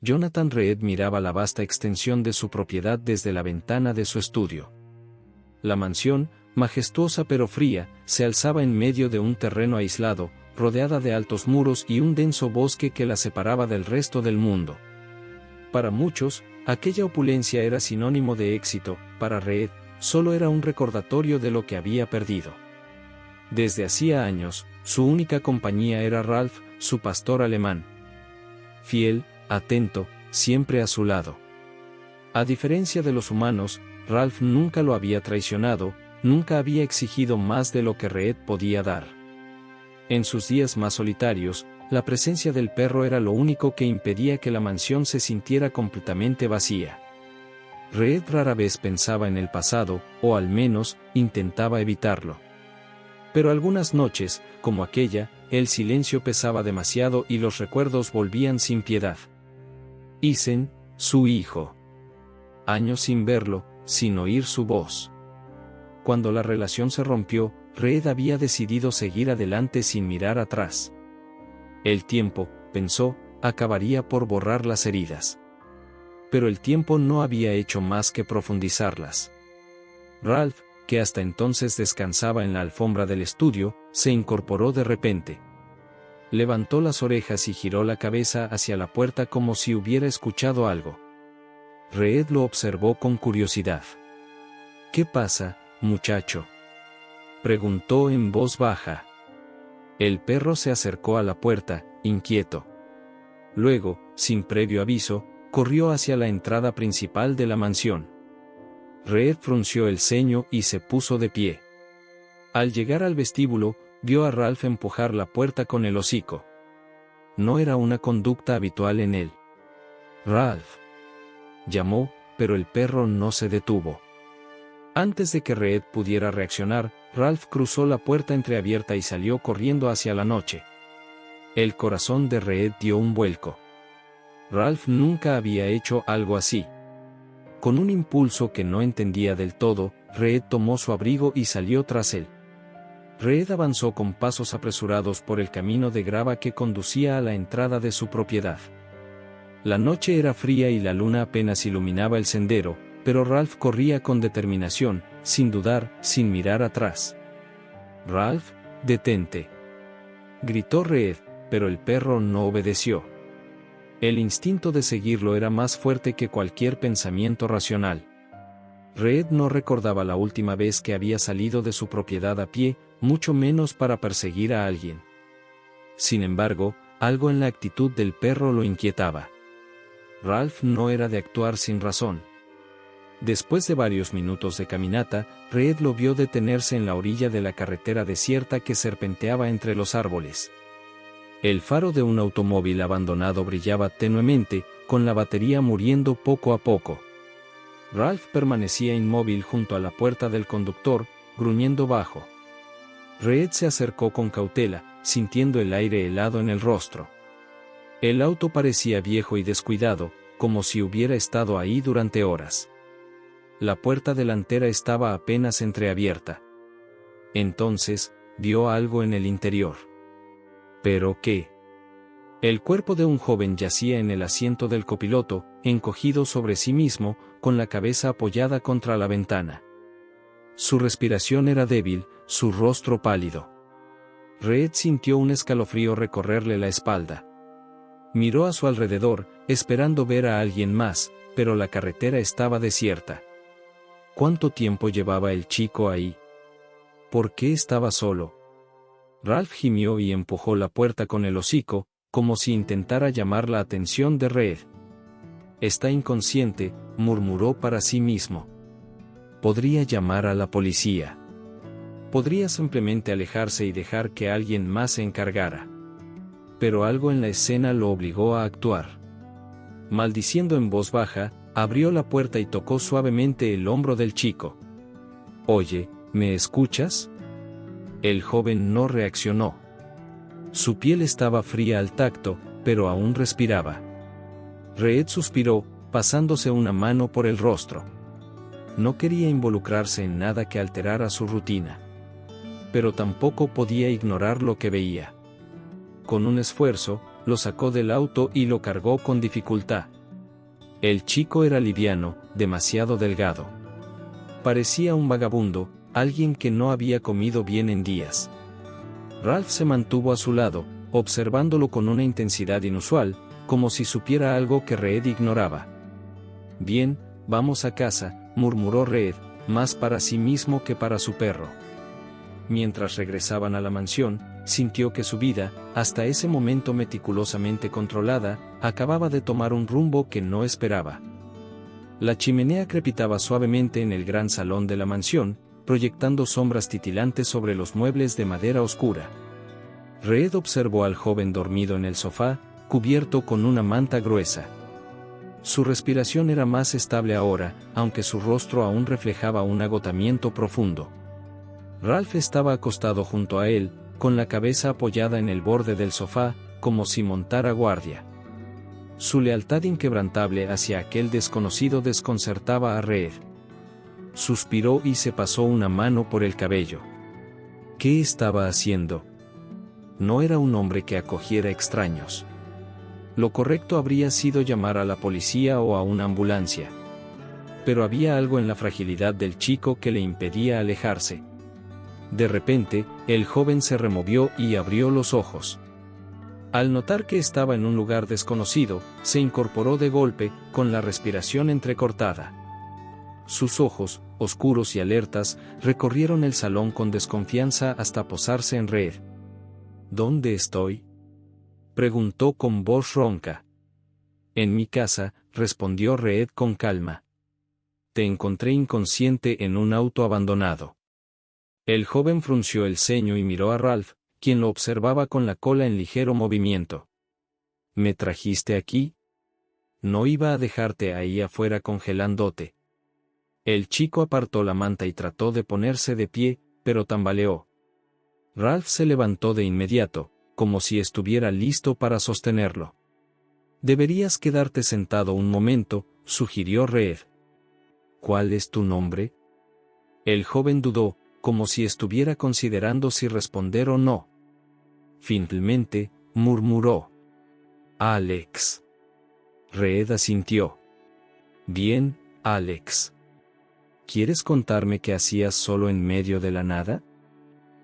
Jonathan Reed miraba la vasta extensión de su propiedad desde la ventana de su estudio. La mansión, majestuosa pero fría, se alzaba en medio de un terreno aislado, rodeada de altos muros y un denso bosque que la separaba del resto del mundo. Para muchos, aquella opulencia era sinónimo de éxito; para Reed, solo era un recordatorio de lo que había perdido. Desde hacía años, su única compañía era Ralph, su pastor alemán. Fiel, atento, siempre a su lado. A diferencia de los humanos, Ralph nunca lo había traicionado, nunca había exigido más de lo que Reed podía dar. En sus días más solitarios, la presencia del perro era lo único que impedía que la mansión se sintiera completamente vacía. Reed rara vez pensaba en el pasado, o al menos, intentaba evitarlo. Pero algunas noches, como aquella, el silencio pesaba demasiado y los recuerdos volvían sin piedad. Ethan, su hijo. Años sin verlo, sin oír su voz. Cuando la relación se rompió, Reed había decidido seguir adelante sin mirar atrás. El tiempo, pensó, acabaría por borrar las heridas. Pero el tiempo no había hecho más que profundizarlas. Ralph, que hasta entonces descansaba en la alfombra del estudio, se incorporó de repente. Levantó las orejas y giró la cabeza hacia la puerta como si hubiera escuchado algo. Reed lo observó con curiosidad. «¿Qué pasa, muchacho?», preguntó en voz baja. El perro se acercó a la puerta, inquieto. Luego, sin previo aviso, corrió hacia la entrada principal de la mansión. Reed frunció el ceño y se puso de pie. Al llegar al vestíbulo, vio a Ralph empujar la puerta con el hocico. No era una conducta habitual en él. «Ralph», llamó, pero el perro no se detuvo. Antes de que Reed pudiera reaccionar, Ralph cruzó la puerta entreabierta y salió corriendo hacia la noche. El corazón de Reed dio un vuelco. Ralph nunca había hecho algo así. Con un impulso que no entendía del todo, Reed tomó su abrigo y salió tras él. Reed avanzó con pasos apresurados por el camino de grava que conducía a la entrada de su propiedad. La noche era fría y la luna apenas iluminaba el sendero, pero Ralph corría con determinación, sin dudar, sin mirar atrás. «Ralph, detente», gritó Reed, pero el perro no obedeció. El instinto de seguirlo era más fuerte que cualquier pensamiento racional. Reed no recordaba la última vez que había salido de su propiedad a pie, mucho menos para perseguir a alguien. Sin embargo, algo en la actitud del perro lo inquietaba. Ralph no era de actuar sin razón. Después de varios minutos de caminata, Reed lo vio detenerse en la orilla de la carretera desierta que serpenteaba entre los árboles. El faro de un automóvil abandonado brillaba tenuemente, con la batería muriendo poco a poco. Ralph permanecía inmóvil junto a la puerta del conductor, gruñendo bajo. Reed se acercó con cautela, sintiendo el aire helado en el rostro. El auto parecía viejo y descuidado, como si hubiera estado ahí durante horas. La puerta delantera estaba apenas entreabierta. Entonces, vio algo en el interior. ¿Pero qué? El cuerpo de un joven yacía en el asiento del copiloto, encogido sobre sí mismo, con la cabeza apoyada contra la ventana. Su respiración era débil, su rostro pálido. Reed sintió un escalofrío recorrerle la espalda. Miró a su alrededor, esperando ver a alguien más, pero la carretera estaba desierta. ¿Cuánto tiempo llevaba el chico ahí? ¿Por qué estaba solo? Ralph gimió y empujó la puerta con el hocico, como si intentara llamar la atención de Reed. «Está inconsciente», murmuró para sí mismo. Podría llamar a la policía. Podría simplemente alejarse y dejar que alguien más se encargara. Pero algo en la escena lo obligó a actuar. Maldiciendo en voz baja, abrió la puerta y tocó suavemente el hombro del chico. «Oye, ¿me escuchas?». El joven no reaccionó. Su piel estaba fría al tacto, pero aún respiraba. Reed suspiró, pasándose una mano por el rostro. No quería involucrarse en nada que alterara su rutina. Pero tampoco podía ignorar lo que veía. Con un esfuerzo, lo sacó del auto y lo cargó con dificultad. El chico era liviano, demasiado delgado. Parecía un vagabundo, alguien que no había comido bien en días. Ralph se mantuvo a su lado, observándolo con una intensidad inusual, como si supiera algo que Reed ignoraba. «Bien, vamos a casa», murmuró Reed, más para sí mismo que para su perro. Mientras regresaban a la mansión, sintió que su vida, hasta ese momento meticulosamente controlada, acababa de tomar un rumbo que no esperaba. La chimenea crepitaba suavemente en el gran salón de la mansión, proyectando sombras titilantes sobre los muebles de madera oscura. Reed observó al joven dormido en el sofá, cubierto con una manta gruesa. Su respiración era más estable ahora, aunque su rostro aún reflejaba un agotamiento profundo. Ralph estaba acostado junto a él, con la cabeza apoyada en el borde del sofá, como si montara guardia. Su lealtad inquebrantable hacia aquel desconocido desconcertaba a Reed. Suspiró y se pasó una mano por el cabello. ¿Qué estaba haciendo? No era un hombre que acogiera extraños. Lo correcto habría sido llamar a la policía o a una ambulancia. Pero había algo en la fragilidad del chico que le impedía alejarse. De repente, el joven se removió y abrió los ojos. Al notar que estaba en un lugar desconocido, se incorporó de golpe, con la respiración entrecortada. Sus ojos, oscuros y alertas, recorrieron el salón con desconfianza hasta posarse en Reed. ¿Dónde estoy?, preguntó con voz ronca. En mi casa, respondió Reed con calma. Te encontré inconsciente en un auto abandonado. El joven frunció el ceño y miró a Ralph, quien lo observaba con la cola en ligero movimiento. ¿Me trajiste aquí? No iba a dejarte ahí afuera congelándote. El chico apartó la manta y trató de ponerse de pie, pero tambaleó. Ralph se levantó de inmediato, como si estuviera listo para sostenerlo. Deberías quedarte sentado un momento, sugirió Reed. ¿Cuál es tu nombre? El joven dudó, como si estuviera considerando si responder o no. Finalmente, murmuró. Alex. Reed asintió. Bien, Alex. ¿Quieres contarme qué hacías solo en medio de la nada?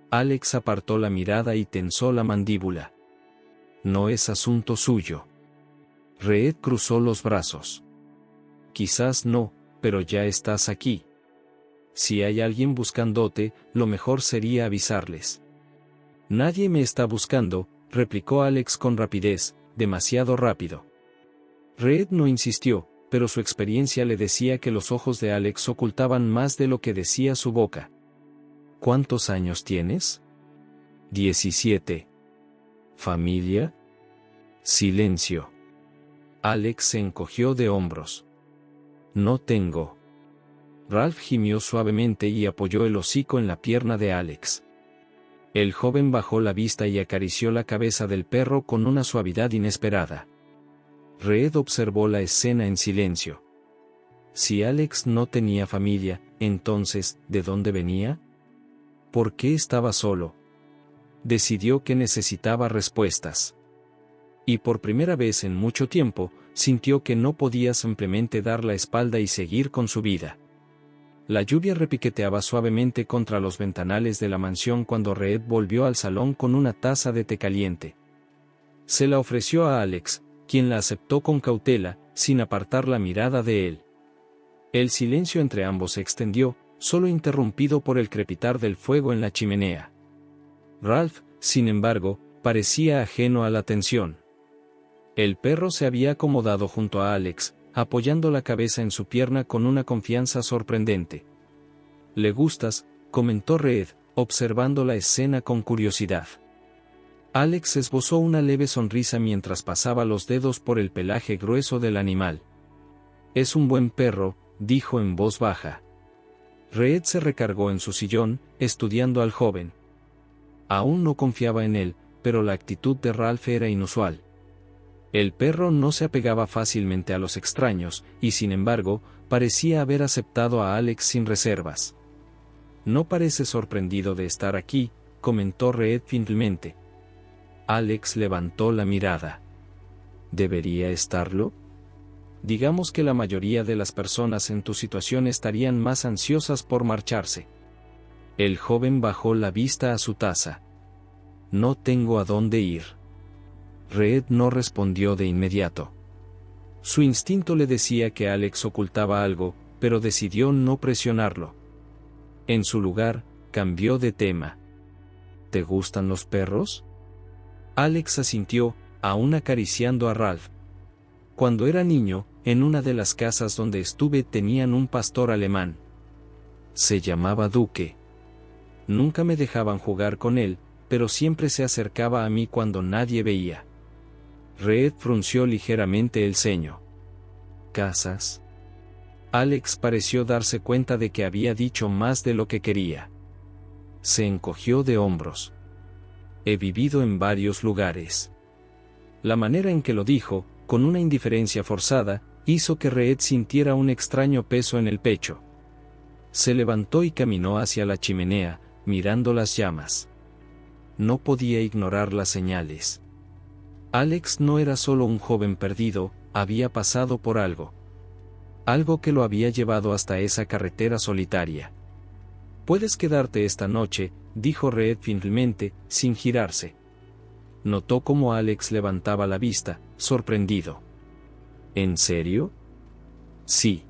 Alex apartó la mirada y tensó la mandíbula. No es asunto suyo. Reed cruzó los brazos. Quizás no, pero ya estás aquí. Si hay alguien buscándote, lo mejor sería avisarles. Nadie me está buscando, replicó Alex con rapidez, demasiado rápido. Reed no insistió, pero su experiencia le decía que los ojos de Alex ocultaban más de lo que decía su boca. ¿Cuántos años tienes? 17. ¿Familia? Silencio. Alex se encogió de hombros. No tengo. Ralph gimió suavemente y apoyó el hocico en la pierna de Alex. El joven bajó la vista y acarició la cabeza del perro con una suavidad inesperada. Reed observó la escena en silencio. Si Alex no tenía familia, entonces, ¿de dónde venía? ¿Por qué estaba solo? Decidió que necesitaba respuestas. Y por primera vez en mucho tiempo, sintió que no podía simplemente dar la espalda y seguir con su vida. La lluvia repiqueteaba suavemente contra los ventanales de la mansión cuando Reed volvió al salón con una taza de té caliente. Se la ofreció a Alex, quien la aceptó con cautela, sin apartar la mirada de él. El silencio entre ambos se extendió, solo interrumpido por el crepitar del fuego en la chimenea. Ralph, sin embargo, parecía ajeno a la tensión. El perro se había acomodado junto a Alex, apoyando la cabeza en su pierna con una confianza sorprendente. «Le gustas», comentó Reed, observando la escena con curiosidad. Alex esbozó una leve sonrisa mientras pasaba los dedos por el pelaje grueso del animal. «Es un buen perro», dijo en voz baja. Reed se recargó en su sillón, estudiando al joven. Aún no confiaba en él, pero la actitud de Ralph era inusual. El perro no se apegaba fácilmente a los extraños, y sin embargo, parecía haber aceptado a Alex sin reservas. «No parece sorprendido de estar aquí», comentó Reed finalmente. Alex levantó la mirada. ¿Debería estarlo? Digamos que la mayoría de las personas en tu situación estarían más ansiosas por marcharse. El joven bajó la vista a su taza. No tengo a dónde ir. Reed no respondió de inmediato. Su instinto le decía que Alex ocultaba algo, pero decidió no presionarlo. En su lugar, cambió de tema. ¿Te gustan los perros? Alex asintió, aún acariciando a Ralph. Cuando era niño, en una de las casas donde estuve tenían un pastor alemán. Se llamaba Duque. Nunca me dejaban jugar con él, pero siempre se acercaba a mí cuando nadie veía. Reed frunció ligeramente el ceño. ¿Casas? Alex pareció darse cuenta de que había dicho más de lo que quería. Se encogió de hombros. He vivido en varios lugares. La manera en que lo dijo, con una indiferencia forzada, hizo que Reed sintiera un extraño peso en el pecho. Se levantó y caminó hacia la chimenea, mirando las llamas. No podía ignorar las señales. Alex no era solo un joven perdido, había pasado por algo. Algo que lo había llevado hasta esa carretera solitaria. «Puedes quedarte esta noche», dijo Reed finalmente, sin girarse. Notó cómo Alex levantaba la vista, sorprendido. ¿En serio? Sí.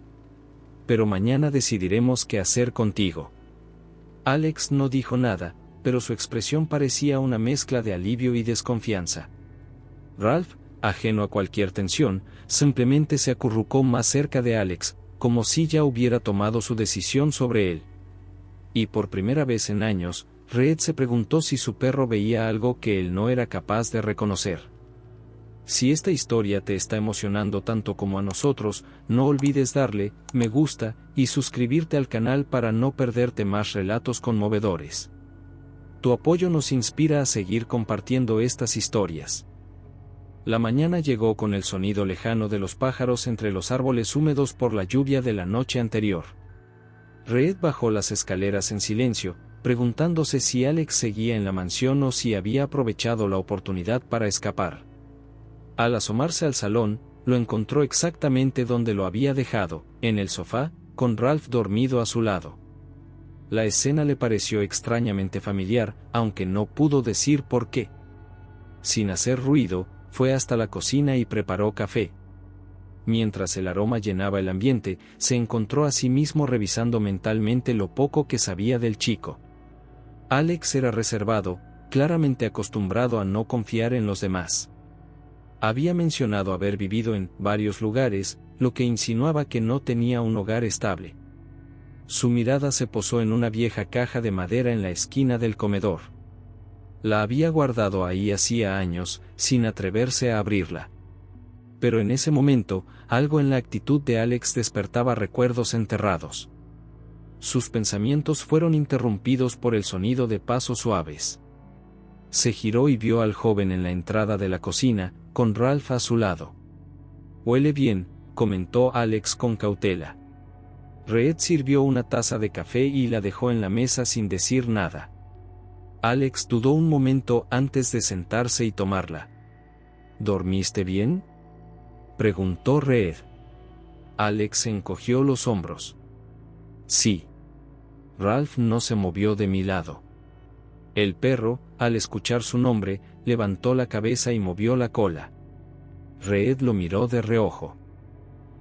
Pero mañana decidiremos qué hacer contigo. Alex no dijo nada, pero su expresión parecía una mezcla de alivio y desconfianza. Ralph, ajeno a cualquier tensión, simplemente se acurrucó más cerca de Alex, como si ya hubiera tomado su decisión sobre él. Y por primera vez en años, Reed se preguntó si su perro veía algo que él no era capaz de reconocer. Si esta historia te está emocionando tanto como a nosotros, no olvides darle me gusta y suscribirte al canal para no perderte más relatos conmovedores. Tu apoyo nos inspira a seguir compartiendo estas historias. La mañana llegó con el sonido lejano de los pájaros entre los árboles húmedos por la lluvia de la noche anterior. Reed bajó las escaleras en silencio, preguntándose si Alex seguía en la mansión o si había aprovechado la oportunidad para escapar. Al asomarse al salón, lo encontró exactamente donde lo había dejado, en el sofá, con Ralph dormido a su lado. La escena le pareció extrañamente familiar, aunque no pudo decir por qué. Sin hacer ruido, fue hasta la cocina y preparó café. Mientras el aroma llenaba el ambiente, se encontró a sí mismo revisando mentalmente lo poco que sabía del chico. Alex era reservado, claramente acostumbrado a no confiar en los demás. Había mencionado haber vivido en varios lugares, lo que insinuaba que no tenía un hogar estable. Su mirada se posó en una vieja caja de madera en la esquina del comedor. La había guardado ahí hacía años, sin atreverse a abrirla. Pero en ese momento, algo en la actitud de Alex despertaba recuerdos enterrados. Sus pensamientos fueron interrumpidos por el sonido de pasos suaves. Se giró y vio al joven en la entrada de la cocina, con Ralph a su lado. «Huele bien», comentó Alex con cautela. Reed sirvió una taza de café y la dejó en la mesa sin decir nada. Alex dudó un momento antes de sentarse y tomarla. «¿Dormiste bien?», preguntó Reed. Alex encogió los hombros. «Sí». Ralph no se movió de mi lado. El perro, al escuchar su nombre, levantó la cabeza y movió la cola. Reed lo miró de reojo.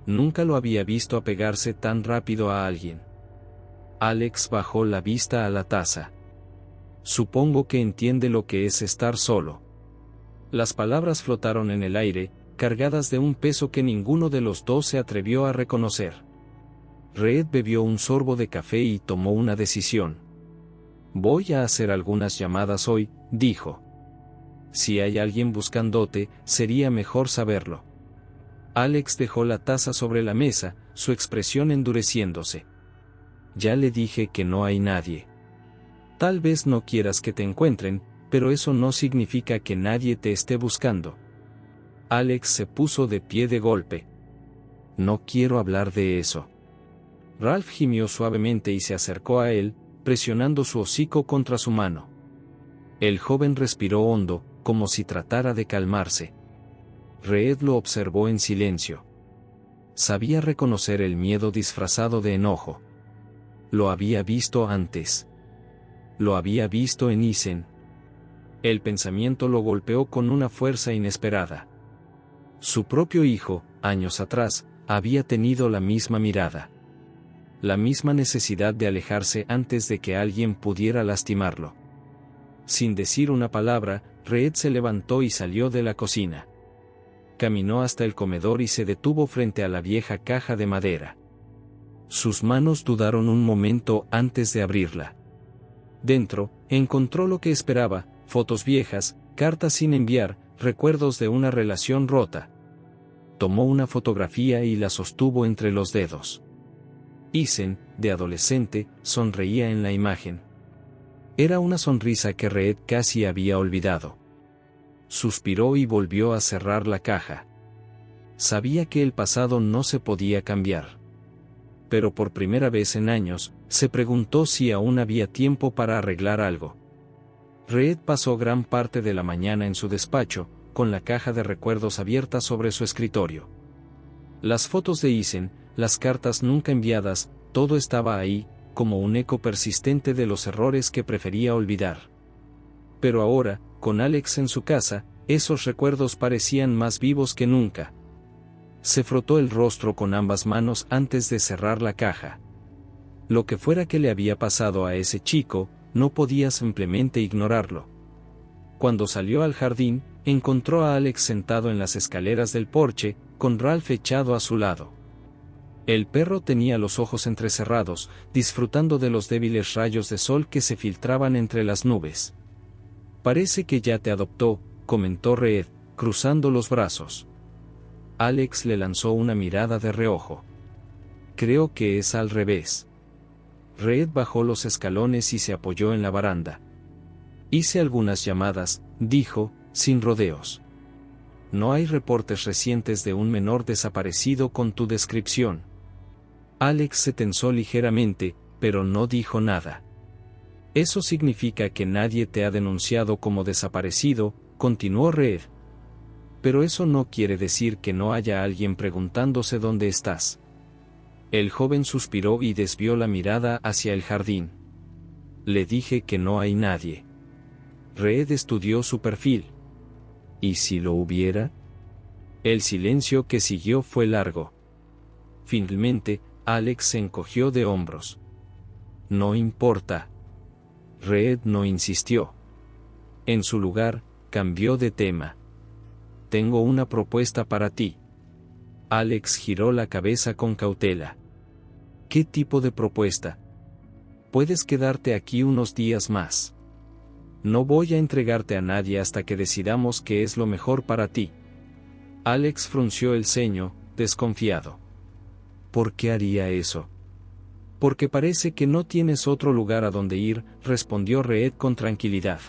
Nunca lo había visto apegarse tan rápido a alguien. Alex bajó la vista a la taza. «Supongo que entiende lo que es estar solo». Las palabras flotaron en el aire, cargadas de un peso que ninguno de los dos se atrevió a reconocer. Reed bebió un sorbo de café y tomó una decisión. «Voy a hacer algunas llamadas hoy», dijo. «Si hay alguien buscándote, sería mejor saberlo». Alex dejó la taza sobre la mesa, su expresión endureciéndose. «Ya le dije que no hay nadie. Tal vez no quieras que te encuentren, pero eso no significa que nadie te esté buscando». Alex se puso de pie de golpe. «No quiero hablar de eso». Ralph gimió suavemente y se acercó a él, presionando su hocico contra su mano. El joven respiró hondo, como si tratara de calmarse. Reed lo observó en silencio. Sabía reconocer el miedo disfrazado de enojo. Lo había visto antes. Lo había visto en Isen. El pensamiento lo golpeó con una fuerza inesperada. Su propio hijo, años atrás, había tenido la misma mirada. La misma necesidad de alejarse antes de que alguien pudiera lastimarlo. Sin decir una palabra, Reed se levantó y salió de la cocina. Caminó hasta el comedor y se detuvo frente a la vieja caja de madera. Sus manos dudaron un momento antes de abrirla. Dentro, encontró lo que esperaba: fotos viejas, cartas sin enviar, recuerdos de una relación rota. Tomó una fotografía y la sostuvo entre los dedos. Isen, de adolescente, sonreía en la imagen. Era una sonrisa que Reed casi había olvidado. Suspiró y volvió a cerrar la caja. Sabía que el pasado no se podía cambiar. Pero por primera vez en años, se preguntó si aún había tiempo para arreglar algo. Reed pasó gran parte de la mañana en su despacho, con la caja de recuerdos abierta sobre su escritorio. Las fotos de Isen, las cartas nunca enviadas, todo estaba ahí, como un eco persistente de los errores que prefería olvidar. Pero ahora, con Alex en su casa, esos recuerdos parecían más vivos que nunca. Se frotó el rostro con ambas manos antes de cerrar la caja. Lo que fuera que le había pasado a ese chico, no podía simplemente ignorarlo. Cuando salió al jardín, encontró a Alex sentado en las escaleras del porche, con Ralph echado a su lado. El perro tenía los ojos entrecerrados, disfrutando de los débiles rayos de sol que se filtraban entre las nubes. «Parece que ya te adoptó», comentó Reed, cruzando los brazos. Alex le lanzó una mirada de reojo. «Creo que es al revés». Reed bajó los escalones y se apoyó en la baranda. «Hice algunas llamadas», dijo, sin rodeos. «No hay reportes recientes de un menor desaparecido con tu descripción». Alex se tensó ligeramente, pero no dijo nada. «Eso significa que nadie te ha denunciado como desaparecido», continuó Reed. «Pero eso no quiere decir que no haya alguien preguntándose dónde estás». El joven suspiró y desvió la mirada hacia el jardín. «Le dije que no hay nadie». Reed estudió su perfil. ¿Y si lo hubiera? El silencio que siguió fue largo. Finalmente, Alex se encogió de hombros. «No importa». Reed no insistió. En su lugar, cambió de tema. «Tengo una propuesta para ti». Alex giró la cabeza con cautela. «¿Qué tipo de propuesta?» «Puedes quedarte aquí unos días más. No voy a entregarte a nadie hasta que decidamos qué es lo mejor para ti». Alex frunció el ceño, desconfiado. «¿Por qué haría eso?» «Porque parece que no tienes otro lugar a donde ir», respondió Reed con tranquilidad.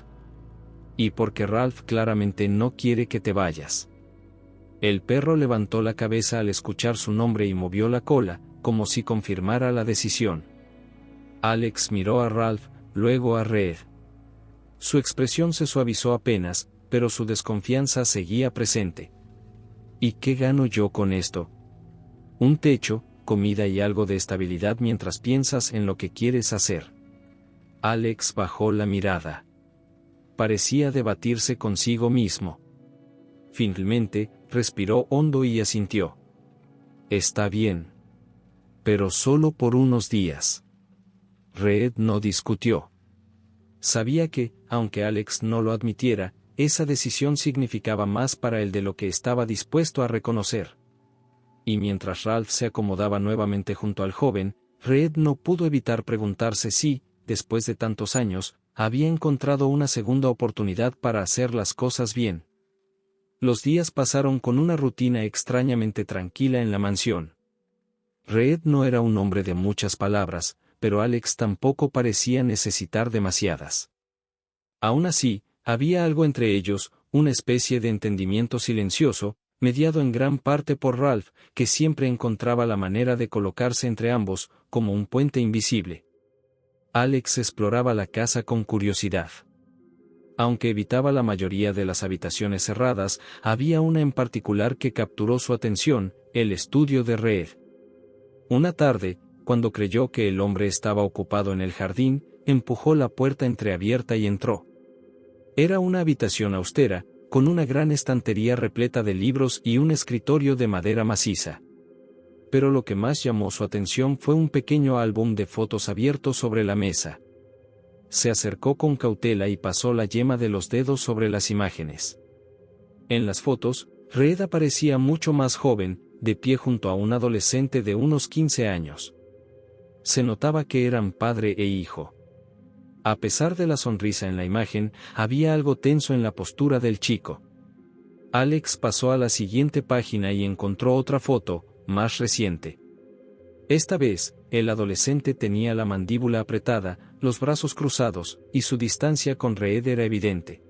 «Y porque Ralph claramente no quiere que te vayas». El perro levantó la cabeza al escuchar su nombre y movió la cola, como si confirmara la decisión. Alex miró a Ralph, luego a Reed. Su expresión se suavizó apenas, pero su desconfianza seguía presente. «¿Y qué gano yo con esto?» «Un techo, comida y algo de estabilidad mientras piensas en lo que quieres hacer». Alex bajó la mirada. Parecía debatirse consigo mismo. Finalmente, respiró hondo y asintió. «Está bien. Pero solo por unos días». Reed no discutió. Sabía que, aunque Alex no lo admitiera, esa decisión significaba más para él de lo que estaba dispuesto a reconocer. Y mientras Ralph se acomodaba nuevamente junto al joven, Reed no pudo evitar preguntarse si, después de tantos años, había encontrado una segunda oportunidad para hacer las cosas bien. Los días pasaron con una rutina extrañamente tranquila en la mansión. Reed no era un hombre de muchas palabras, pero Alex tampoco parecía necesitar demasiadas. Aún así, había algo entre ellos, una especie de entendimiento silencioso, mediado en gran parte por Ralph, que siempre encontraba la manera de colocarse entre ambos, como un puente invisible. Alex exploraba la casa con curiosidad. Aunque evitaba la mayoría de las habitaciones cerradas, había una en particular que capturó su atención, el estudio de Reed. Una tarde, cuando creyó que el hombre estaba ocupado en el jardín, empujó la puerta entreabierta y entró. Era una habitación austera, con una gran estantería repleta de libros y un escritorio de madera maciza. Pero lo que más llamó su atención fue un pequeño álbum de fotos abierto sobre la mesa. Se acercó con cautela y pasó la yema de los dedos sobre las imágenes. En las fotos, Reed aparecía mucho más joven, de pie junto a un adolescente de unos 15 años. Se notaba que eran padre e hijo. A pesar de la sonrisa en la imagen, había algo tenso en la postura del chico. Alex pasó a la siguiente página y encontró otra foto, más reciente. Esta vez, el adolescente tenía la mandíbula apretada, los brazos cruzados, y su distancia con Reed era evidente.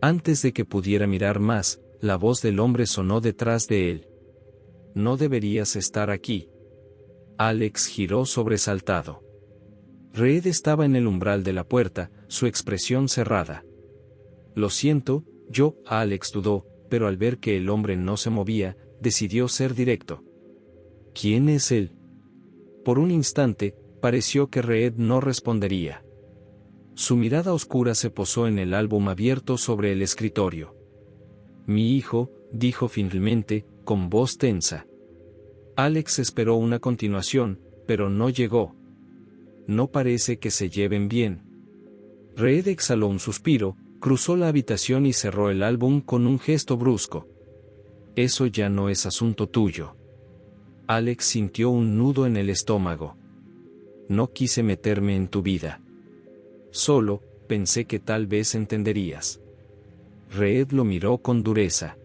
Antes de que pudiera mirar más, la voz del hombre sonó detrás de él. «No deberías estar aquí». Alex giró sobresaltado. Reed estaba en el umbral de la puerta, su expresión cerrada. «Lo siento», Alex dudó, pero al ver que el hombre no se movía, decidió ser directo. «¿Quién es él?» Por un instante, pareció que Reed no respondería. Su mirada oscura se posó en el álbum abierto sobre el escritorio. «Mi hijo», dijo finalmente, con voz tensa. Alex esperó una continuación, pero no llegó. «No parece que se lleven bien». Reed exhaló un suspiro, cruzó la habitación y cerró el álbum con un gesto brusco. «Eso ya no es asunto tuyo». Alex sintió un nudo en el estómago. «No quise meterme en tu vida. Solo, pensé que tal vez entenderías». Reed lo miró con dureza.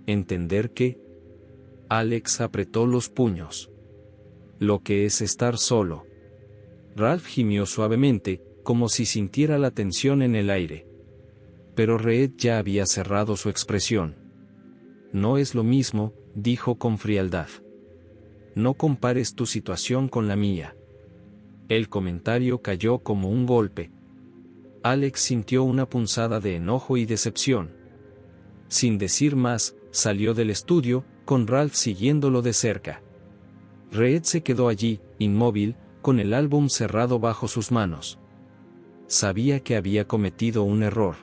«¿Entender qué?» Alex apretó los puños. «Lo que es estar solo». Ralph gimió suavemente, como si sintiera la tensión en el aire. Pero Reed ya había cerrado su expresión. «No es lo mismo», dijo con frialdad. «No compares tu situación con la mía». El comentario cayó como un golpe. Alex sintió una punzada de enojo y decepción. Sin decir más, salió del estudio, con Ralph siguiéndolo de cerca. Reed se quedó allí, inmóvil, con el álbum cerrado bajo sus manos. Sabía que había cometido un error.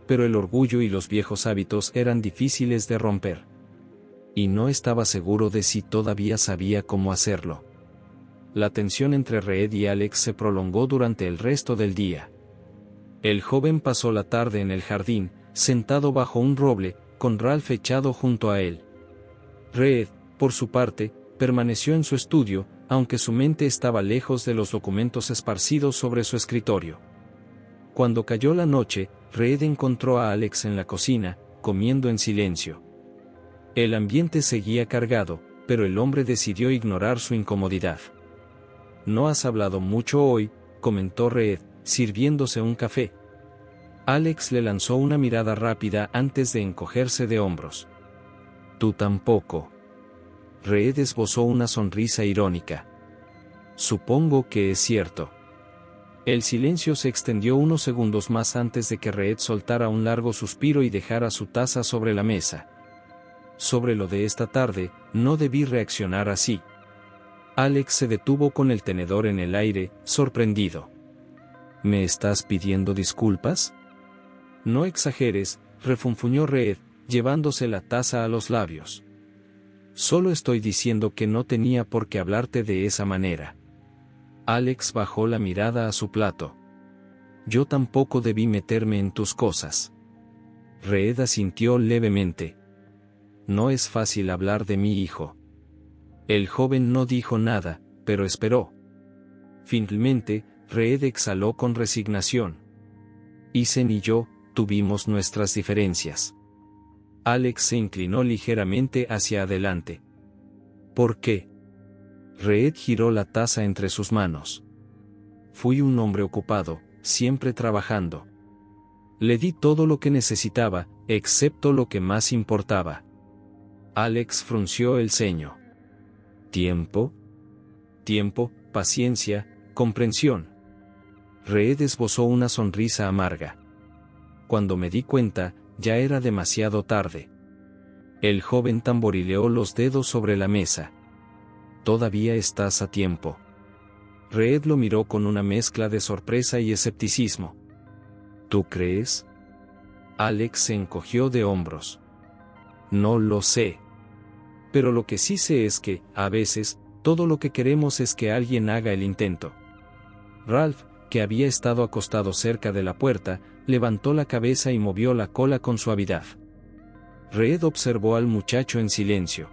Pero el orgullo y los viejos hábitos eran difíciles de romper. Y no estaba seguro de si todavía sabía cómo hacerlo. La tensión entre Reed y Alex se prolongó durante el resto del día. El joven pasó la tarde en el jardín, sentado bajo un roble, con Ralph echado junto a él. Reed, por su parte, permaneció en su estudio, aunque su mente estaba lejos de los documentos esparcidos sobre su escritorio. Cuando cayó la noche, Reed encontró a Alex en la cocina, comiendo en silencio. El ambiente seguía cargado, pero el hombre decidió ignorar su incomodidad. «No has hablado mucho hoy», comentó Reed, sirviéndose un café. Alex le lanzó una mirada rápida antes de encogerse de hombros. «Tú tampoco». Reed esbozó una sonrisa irónica. «Supongo que es cierto». El silencio se extendió unos segundos más antes de que Reed soltara un largo suspiro y dejara su taza sobre la mesa. «Sobre lo de esta tarde, no debí reaccionar así». Alex se detuvo con el tenedor en el aire, sorprendido. «¿Me estás pidiendo disculpas?» «No exageres», refunfuñó Reed, llevándose la taza a los labios. «Solo estoy diciendo que no tenía por qué hablarte de esa manera». Alex bajó la mirada a su plato. «Yo tampoco debí meterme en tus cosas». Reed asintió levemente. «No es fácil hablar de mi hijo». El joven no dijo nada, pero esperó. Finalmente, Reed exhaló con resignación. «Isen y yo, tuvimos nuestras diferencias». Alex se inclinó ligeramente hacia adelante. «¿Por qué?» Reed giró la taza entre sus manos. «Fui un hombre ocupado, siempre trabajando. Le di todo lo que necesitaba, excepto lo que más importaba». Alex frunció el ceño. «¿Tiempo?» «Tiempo, paciencia, comprensión». Reed esbozó una sonrisa amarga. cuando me di cuenta, ya era demasiado tarde. El joven tamborileó los dedos sobre la mesa. Todavía estás a tiempo. Reed lo miró con una mezcla de sorpresa y escepticismo. ¿Tú crees? Alex se encogió de hombros. No lo sé. Pero lo que sí sé es que, a veces, todo lo que queremos es que alguien haga el intento. Ralph, que había estado acostado cerca de la puerta, levantó la cabeza y movió la cola con suavidad. Reed observó al muchacho en silencio.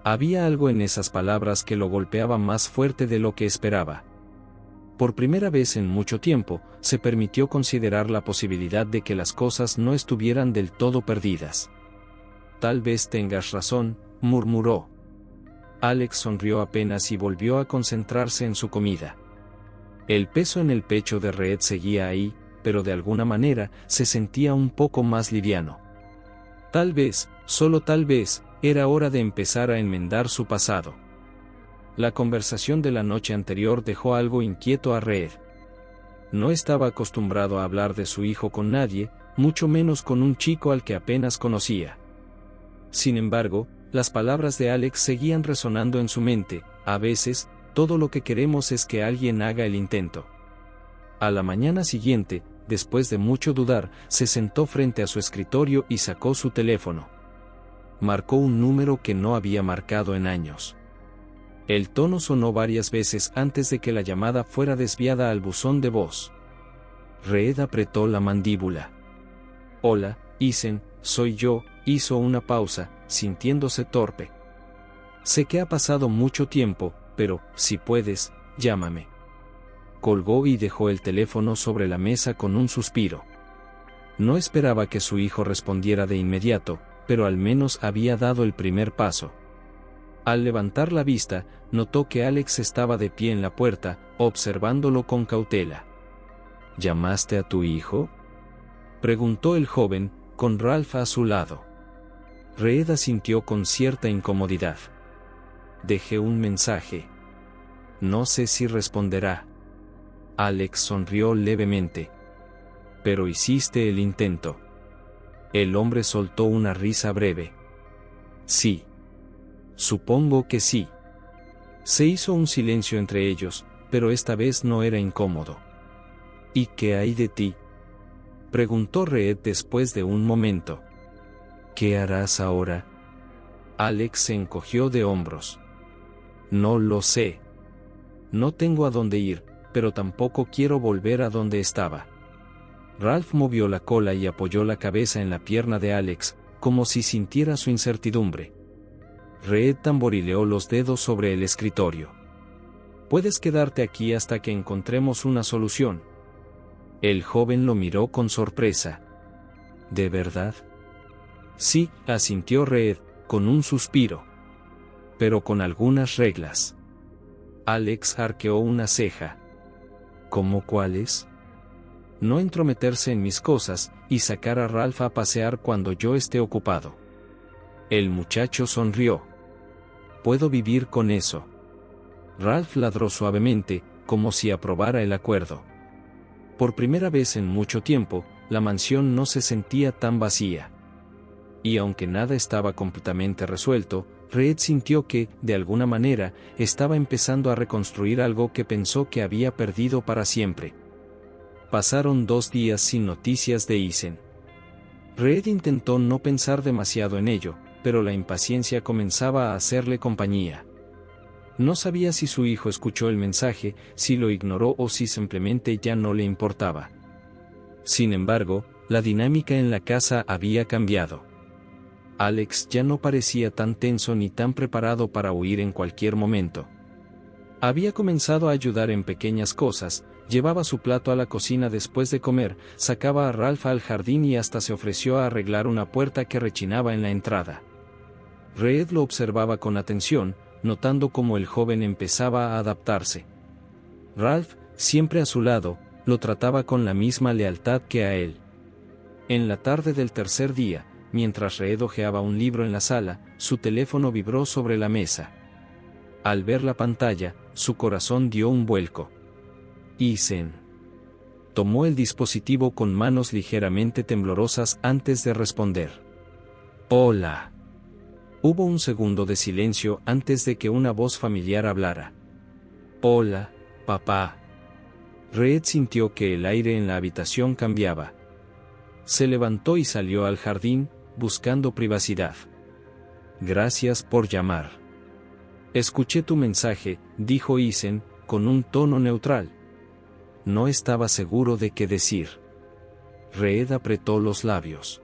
Había algo en esas palabras que lo golpeaba más fuerte de lo que esperaba. Por primera vez en mucho tiempo, se permitió considerar la posibilidad de que las cosas no estuvieran del todo perdidas. Tal vez tengas razón, murmuró. Alex sonrió apenas y volvió a concentrarse en su comida. El peso en el pecho de Reed seguía ahí, pero de alguna manera, se sentía un poco más liviano. Tal vez, solo tal vez, era hora de empezar a enmendar su pasado. La conversación de la noche anterior dejó algo inquieto a Reed. No estaba acostumbrado a hablar de su hijo con nadie, mucho menos con un chico al que apenas conocía. Sin embargo, las palabras de Alex seguían resonando en su mente. A veces, todo lo que queremos es que alguien haga el intento. A la mañana siguiente, después de mucho dudar, se sentó frente a su escritorio y sacó su teléfono. Marcó un número que no había marcado en años. El tono sonó varias veces antes de que la llamada fuera desviada al buzón de voz. Reed apretó la mandíbula. Hola, Ethan, soy yo, hizo una pausa, sintiéndose torpe. Sé que ha pasado mucho tiempo, pero, si puedes, llámame. Colgó y dejó el teléfono sobre la mesa con un suspiro. No esperaba que su hijo respondiera de inmediato, pero al menos había dado el primer paso. Al levantar la vista, notó que Alex estaba de pie en la puerta, observándolo con cautela. ¿Llamaste a tu hijo?, preguntó el joven, con Ralph a su lado. Reed asintió con cierta incomodidad. Dejé un mensaje. No sé si responderá. Alex sonrió levemente. Pero hiciste el intento. El hombre soltó una risa breve. Sí. Supongo que sí. Se hizo un silencio entre ellos, pero esta vez no era incómodo. ¿Y qué hay de ti?, preguntó Reed después de un momento. ¿Qué harás ahora? Alex se encogió de hombros. No lo sé. No tengo a dónde ir, pero tampoco quiero volver a donde estaba. Ralph movió la cola y apoyó la cabeza en la pierna de Alex, como si sintiera su incertidumbre. Reed tamborileó los dedos sobre el escritorio. Puedes quedarte aquí hasta que encontremos una solución. El joven lo miró con sorpresa. ¿De verdad? Sí, asintió Reed, con un suspiro. Pero con algunas reglas. Alex arqueó una ceja. ¿Cómo cuáles? No entrometerse en mis cosas, y sacar a Ralph a pasear cuando yo esté ocupado. El muchacho sonrió. Puedo vivir con eso. Ralph ladró suavemente, como si aprobara el acuerdo. Por primera vez en mucho tiempo, la mansión no se sentía tan vacía. Y aunque nada estaba completamente resuelto, Reed sintió que, de alguna manera, estaba empezando a reconstruir algo que pensó que había perdido para siempre. Pasaron 2 días sin noticias de Ethan. Reed intentó no pensar demasiado en ello, pero la impaciencia comenzaba a hacerle compañía. No sabía si su hijo escuchó el mensaje, si lo ignoró o si simplemente ya no le importaba. Sin embargo, la dinámica en la casa había cambiado. Alex ya no parecía tan tenso ni tan preparado para huir en cualquier momento. Había comenzado a ayudar en pequeñas cosas, llevaba su plato a la cocina después de comer, sacaba a Ralph al jardín y hasta se ofreció a arreglar una puerta que rechinaba en la entrada. Reed lo observaba con atención, notando cómo el joven empezaba a adaptarse. Ralph, siempre a su lado, lo trataba con la misma lealtad que a él. En la tarde del tercer día, mientras Reed hojeaba un libro en la sala, su teléfono vibró sobre la mesa. Al ver la pantalla, su corazón dio un vuelco. Ethan. Tomó el dispositivo con manos ligeramente temblorosas antes de responder. Hola. Hubo un segundo de silencio antes de que una voz familiar hablara. Hola, papá. Reed sintió que el aire en la habitación cambiaba. Se levantó y salió al jardín, buscando privacidad. Gracias por llamar. Escuché tu mensaje, dijo Isen, con un tono neutral. No estaba seguro de qué decir. Reed apretó los labios.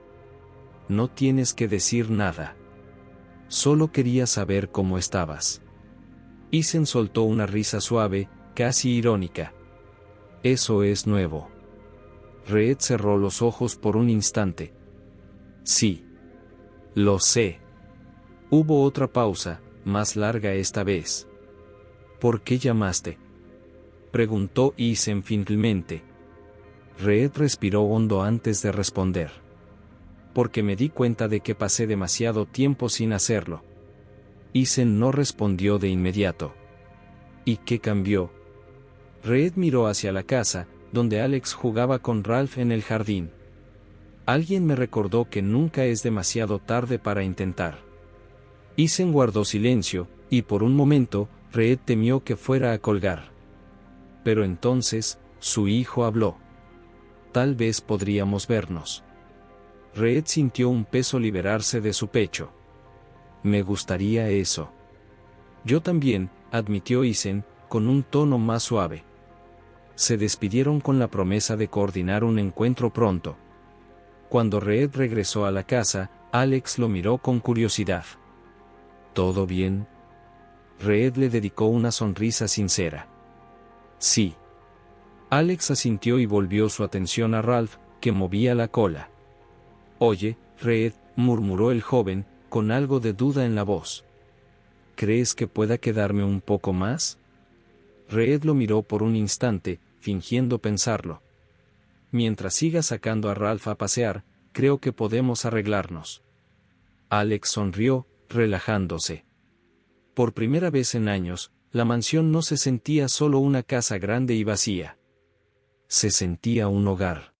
No tienes que decir nada. Solo quería saber cómo estabas. Isen soltó una risa suave, casi irónica. Eso es nuevo. Reed cerró los ojos por un instante. Sí. Lo sé. Hubo otra pausa, más larga esta vez. ¿Por qué llamaste?, preguntó Isen finalmente. Reed respiró hondo antes de responder. Porque me di cuenta de que pasé demasiado tiempo sin hacerlo. Isen no respondió de inmediato. ¿Y qué cambió? Reed miró hacia la casa, donde Alex jugaba con Ralph en el jardín. Alguien me recordó que nunca es demasiado tarde para intentar. Isen guardó silencio, y por un momento, Reed temió que fuera a colgar. Pero entonces, su hijo habló. Tal vez podríamos vernos. Reed sintió un peso liberarse de su pecho. Me gustaría eso. Yo también, admitió Isen, con un tono más suave. Se despidieron con la promesa de coordinar un encuentro pronto. Cuando Reed regresó a la casa, Alex lo miró con curiosidad. ¿Todo bien? Reed le dedicó una sonrisa sincera. Sí. Alex asintió y volvió su atención a Ralph, que movía la cola. Oye, Reed, murmuró el joven, con algo de duda en la voz. ¿Crees que pueda quedarme un poco más? Reed lo miró por un instante, fingiendo pensarlo. Mientras siga sacando a Ralph a pasear, creo que podemos arreglarnos. Alex sonrió, relajándose. Por primera vez en años, la mansión no se sentía solo una casa grande y vacía. Se sentía un hogar.